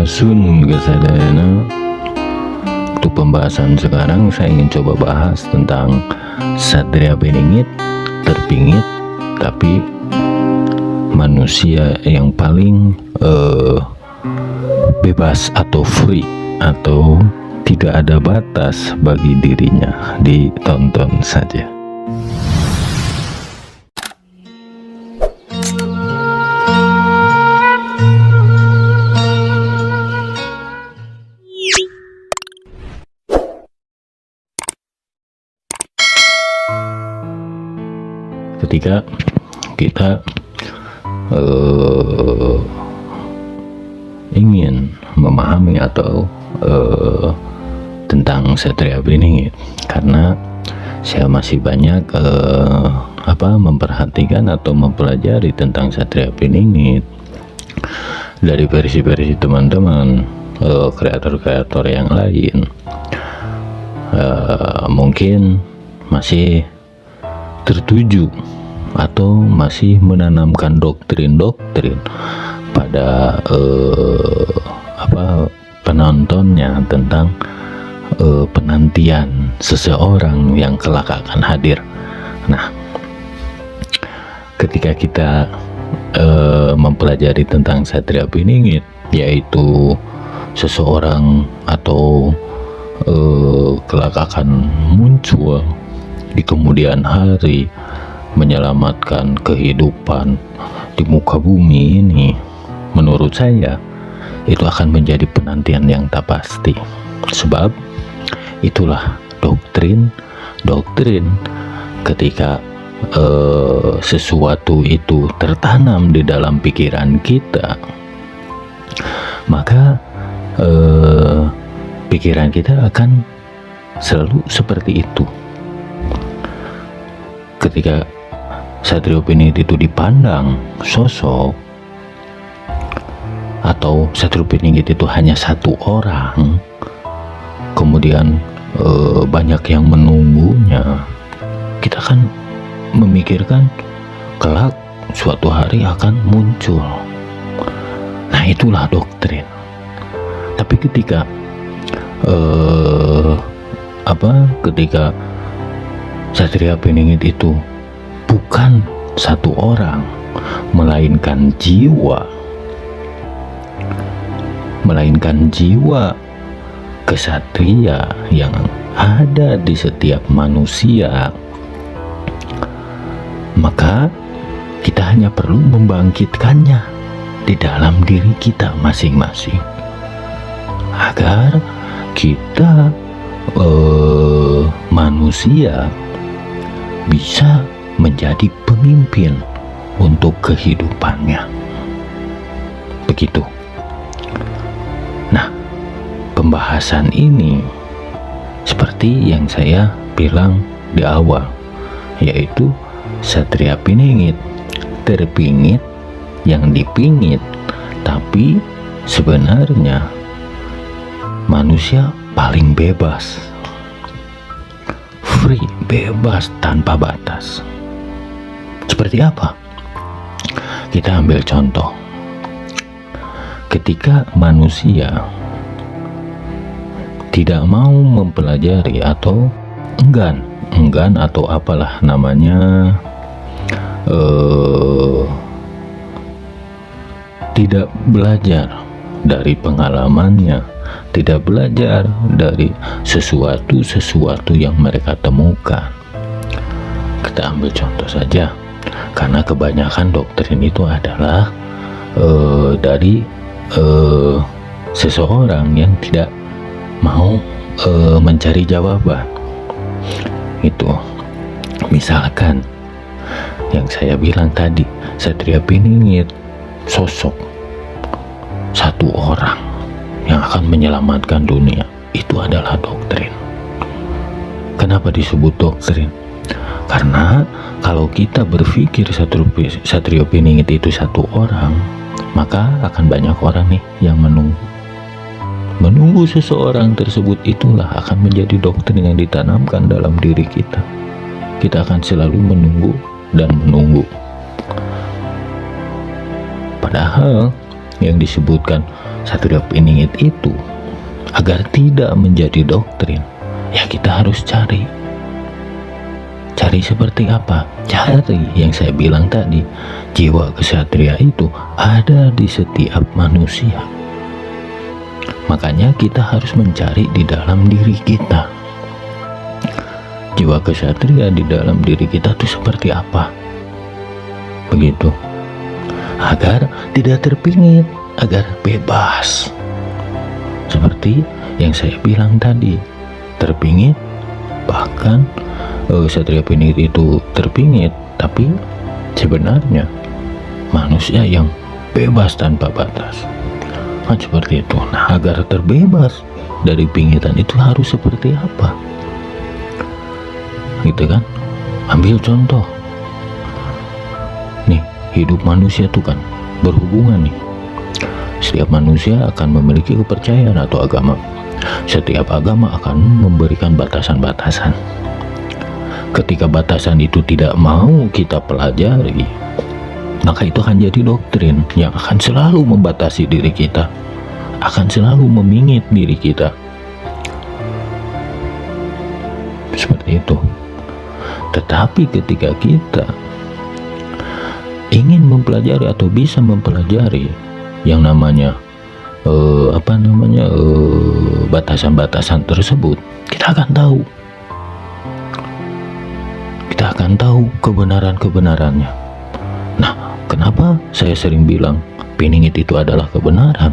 Sampurasun kesadayana. Untuk pembahasan sekarang saya ingin coba bahas tentang Satria Piningit, terpingit, tapi manusia yang paling bebas atau free, atau tidak ada batas bagi dirinya. Ditonton saja. Ketika kita ingin memahami atau tentang Satria Piningit, karena saya masih banyak memperhatikan atau mempelajari tentang Satria Piningit dari versi-versi teman-teman, kreator-kreator yang lain. Mungkin masih tertuju atau masih menanamkan doktrin-doktrin pada penontonnya tentang penantian seseorang yang kelak akan hadir. Nah, ketika kita mempelajari tentang Satria Piningit, yaitu seseorang atau kelak akan muncul di kemudian hari menyelamatkan kehidupan di muka bumi ini, menurut saya itu akan menjadi penantian yang tak pasti. Sebab itulah doktrin ketika sesuatu itu tertanam di dalam pikiran kita, maka pikiran kita akan selalu seperti itu. Ketika Satria Piningit itu dipandang sosok, atau Satria Piningit itu hanya satu orang, kemudian banyak yang menunggunya, kita kan memikirkan kelak suatu hari akan muncul. Nah, itulah doktrin. Tapi ketika ketika Satria Piningit itu bukan satu orang, melainkan jiwa kesatria yang ada di setiap manusia, maka kita hanya perlu membangkitkannya di dalam diri kita masing-masing, agar kita manusia bisa menjadi pemimpin untuk kehidupannya. Begitu. Nah, pembahasan ini seperti yang saya bilang di awal, yaitu Satria Piningit, terpingit, yang dipingit, tapi sebenarnya manusia paling bebas, free, bebas tanpa batas. Seperti apa? Kita ambil contoh. Ketika manusia tidak mau mempelajari atau enggan atau apalah namanya, tidak belajar dari pengalamannya, tidak belajar dari sesuatu yang mereka temukan. Kita ambil contoh saja, karena kebanyakan doktrin itu adalah dari seseorang yang tidak mau mencari jawaban. Itu misalkan yang saya bilang tadi, Satria Piningit, sosok satu orang yang akan menyelamatkan dunia, itu adalah doktrin. Kenapa disebut doktrin? Karena kalau kita berpikir Satria Piningit itu satu orang, maka akan banyak orang nih yang menunggu seseorang tersebut. Itulah akan menjadi doktrin yang ditanamkan dalam diri kita. Kita akan selalu menunggu dan menunggu. Padahal yang disebutkan Satria Piningit itu agar tidak menjadi doktrin, ya kita harus cari seperti apa. Cari yang saya bilang tadi, jiwa kesatria itu ada di setiap manusia. Makanya kita harus mencari di dalam diri kita. Jiwa kesatria di dalam diri kita itu seperti apa? Begitu. Agar tidak terpingit, agar bebas. Seperti yang saya bilang tadi, terpingit, bahkan Satria Piningit itu terpingit, tapi sebenarnya manusia yang bebas tanpa batas. Kan seperti itu. Nah, agar terbebas dari pingitan itu harus seperti apa? Gitu kan? Ambil contoh. Nih, hidup manusia tuh kan berhubungan nih. Setiap manusia akan memiliki kepercayaan atau agama. Setiap agama akan memberikan batasan-batasan. Ketika batasan itu tidak mau kita pelajari, maka itu akan jadi doktrin yang akan selalu membatasi diri kita, akan selalu memingit diri kita. Seperti itu. Tetapi ketika kita ingin mempelajari atau bisa mempelajari yang namanya batasan-batasan tersebut, kita akan tahu kebenaran-kebenarannya. Nah, kenapa saya sering bilang Piningit itu adalah kebenaran?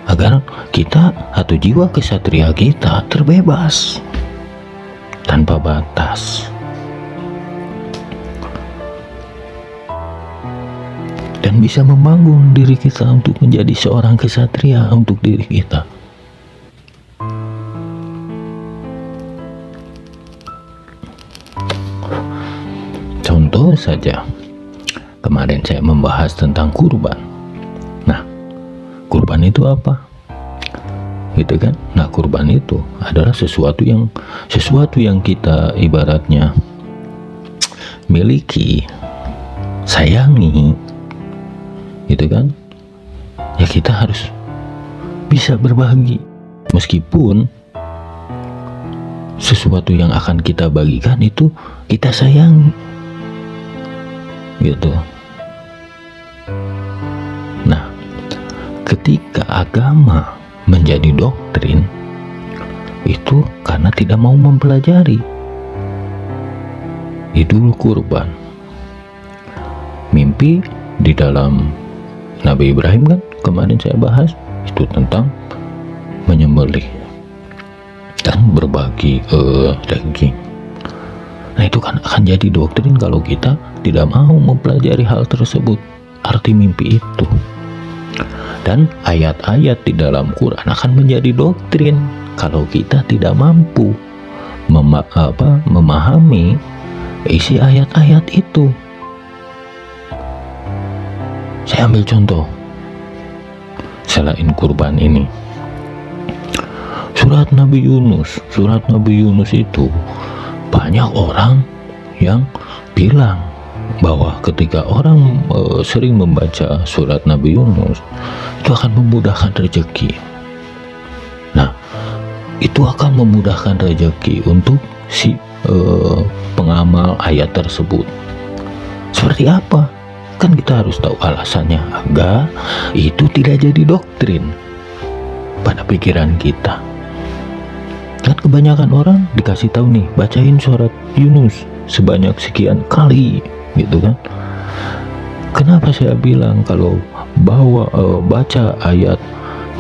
Agar kita atau jiwa kesatria kita terbebas tanpa batas. Dan bisa membangun diri kita untuk menjadi seorang kesatria untuk diri kita. Contoh saja, kemarin saya membahas tentang kurban. Nah, kurban itu apa? Gitu kan? Nah, kurban itu adalah sesuatu yang kita ibaratnya miliki, sayangi, gitu kan? Ya kita harus bisa berbagi, meskipun sesuatu yang akan kita bagikan itu kita sayangi, gitu. Nah, ketika agama menjadi doktrin, itu karena tidak mau mempelajari. Idul kurban, mimpi di dalam Nabi Ibrahim kan kemarin saya bahas, itu tentang menyembelih dan berbagi daging. Nah, itu kan akan jadi doktrin kalau kita tidak mau mempelajari hal tersebut, arti mimpi itu. Dan ayat-ayat di dalam Quran akan menjadi doktrin kalau kita tidak mampu memahami isi ayat-ayat itu. Saya ambil contoh selain kurban ini, surat Nabi Yunus itu banyak orang yang bilang bahwa ketika orang sering membaca surat Nabi Yunus itu akan memudahkan rezeki. Nah, itu akan memudahkan rezeki untuk si pengamal ayat tersebut. Seperti apa? Kan kita harus tahu alasannya agar itu tidak jadi doktrin pada pikiran kita. Kan kebanyakan orang dikasih tahu nih, bacain surat Yunus sebanyak sekian kali, gitu kan? Kenapa saya bilang kalau baca ayat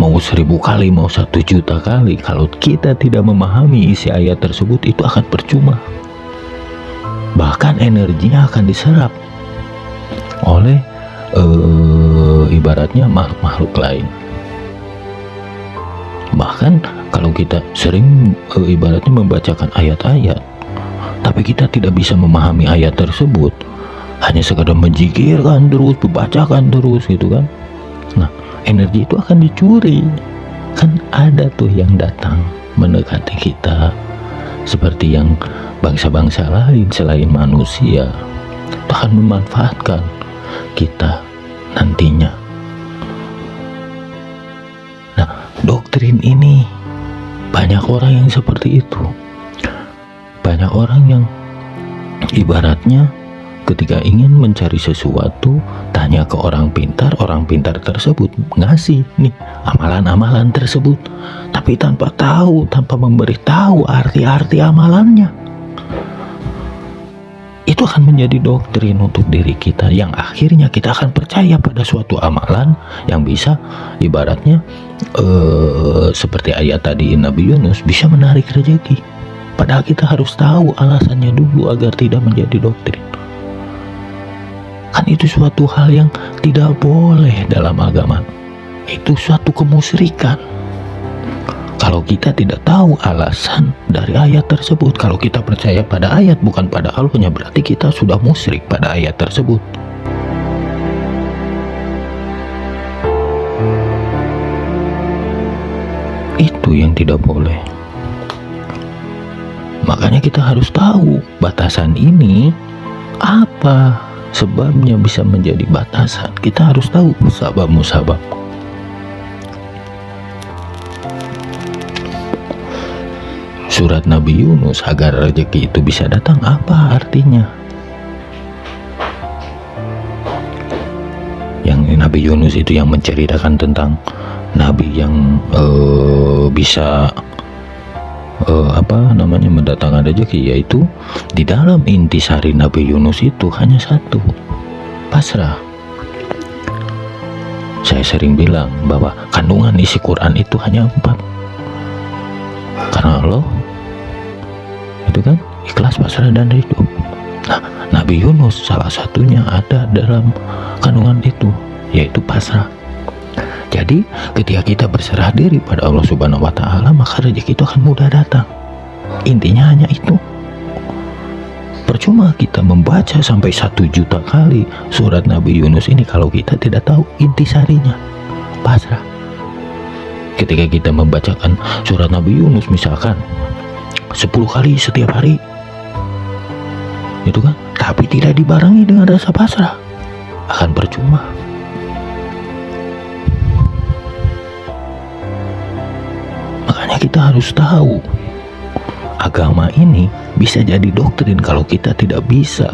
mau 1000 kali, mau 1.000.000 kali, kalau kita tidak memahami isi ayat tersebut, itu akan percuma. Bahkan energinya akan diserap oleh ibaratnya makhluk-makhluk lain. Bahkan kalau kita sering ibaratnya membacakan ayat-ayat, tapi kita tidak bisa memahami ayat tersebut, hanya sekadar menjikirkan terus, membacakan terus, gitu kan? Nah, energi itu akan dicuri. Kan ada tuh yang datang mendekati kita, seperti yang bangsa-bangsa lain selain manusia, itu akan memanfaatkan kita. nantinya. Nah, doktrin ini banyak orang yang seperti itu. Banyak orang yang ibaratnya ketika ingin mencari sesuatu, tanya ke orang pintar tersebut ngasih nih amalan-amalan tersebut, tapi tanpa memberitahu arti-arti amalannya. Itu akan menjadi doktrin untuk diri kita, yang akhirnya kita akan percaya pada suatu amalan yang bisa ibaratnya seperti ayat tadi Nabi Yunus, bisa menarik rezeki. Padahal kita harus tahu alasannya dulu agar tidak menjadi doktrin. Kan itu suatu hal yang tidak boleh dalam agama. Itu suatu kemusyrikan. Kalau kita tidak tahu alasan dari ayat tersebut, kalau kita percaya pada ayat bukan pada Allahnya, berarti kita sudah musyrik pada ayat tersebut. Itu yang tidak boleh. Makanya kita harus tahu batasan ini apa sebabnya bisa menjadi batasan. Kita harus tahu musabab-musabab. Surat Nabi Yunus agar rezeki itu bisa datang, apa artinya? Yang Nabi Yunus itu yang menceritakan tentang Nabi yang bisa mendatangkan rezeki, yaitu di dalam intisari Nabi Yunus itu hanya satu, pasrah. Saya sering bilang bahwa kandungan isi Quran itu hanya 4. Karena Allah itu kan ikhlas, pasrah, dan ridho. Nah, Nabi Yunus salah satunya ada dalam kandungan itu, yaitu pasrah. Jadi ketika kita berserah diri pada Allah Subhanahu wa Ta'ala, maka rezeki itu akan mudah datang. Intinya hanya itu. Percuma kita membaca sampai 1 juta kali surat Nabi Yunus ini kalau kita tidak tahu intisarinya, pasrah. Ketika kita membacakan surat Nabi Yunus misalkan 10 kali setiap hari, itu kan, tapi tidak dibarengi dengan rasa pasrah, akan percuma. Makanya kita harus tahu agama ini bisa jadi doktrin kalau kita tidak bisa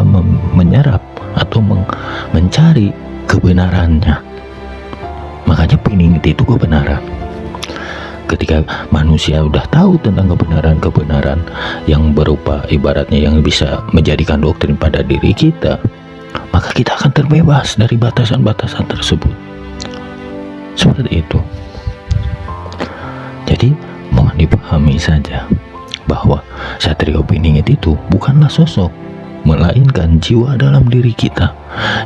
menyerap atau mencari kebenarannya. Makanya peningit itu kebenaran. Ketika manusia udah tahu tentang kebenaran-kebenaran yang berupa ibaratnya yang bisa menjadikan doktrin pada diri kita, maka kita akan terbebas dari batasan-batasan tersebut. Seperti itu. Jadi mohon dipahami saja bahwa Satrio Piningit itu bukanlah sosok, melainkan jiwa dalam diri kita.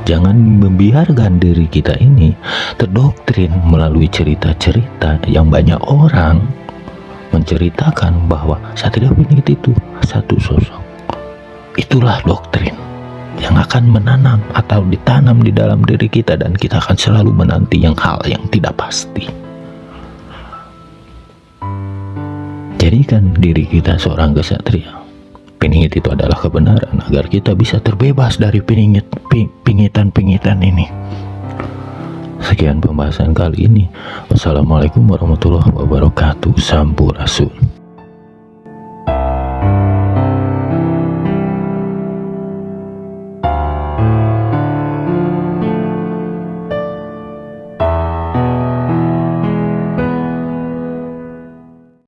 Jangan membiarkan diri kita ini terdoktrin melalui cerita-cerita yang banyak orang menceritakan bahwa Satrio Piningit itu satu sosok. Itulah doktrin yang akan menanam atau ditanam di dalam diri kita, dan kita akan selalu menanti hal yang tidak pasti. Jadikan diri kita seorang kesatria. Piningit itu adalah kebenaran agar kita bisa terbebas dari pingitan-pingitan ini. Sekian pembahasan kali ini. Wassalamualaikum warahmatullahi wabarakatuh. Sampurasun.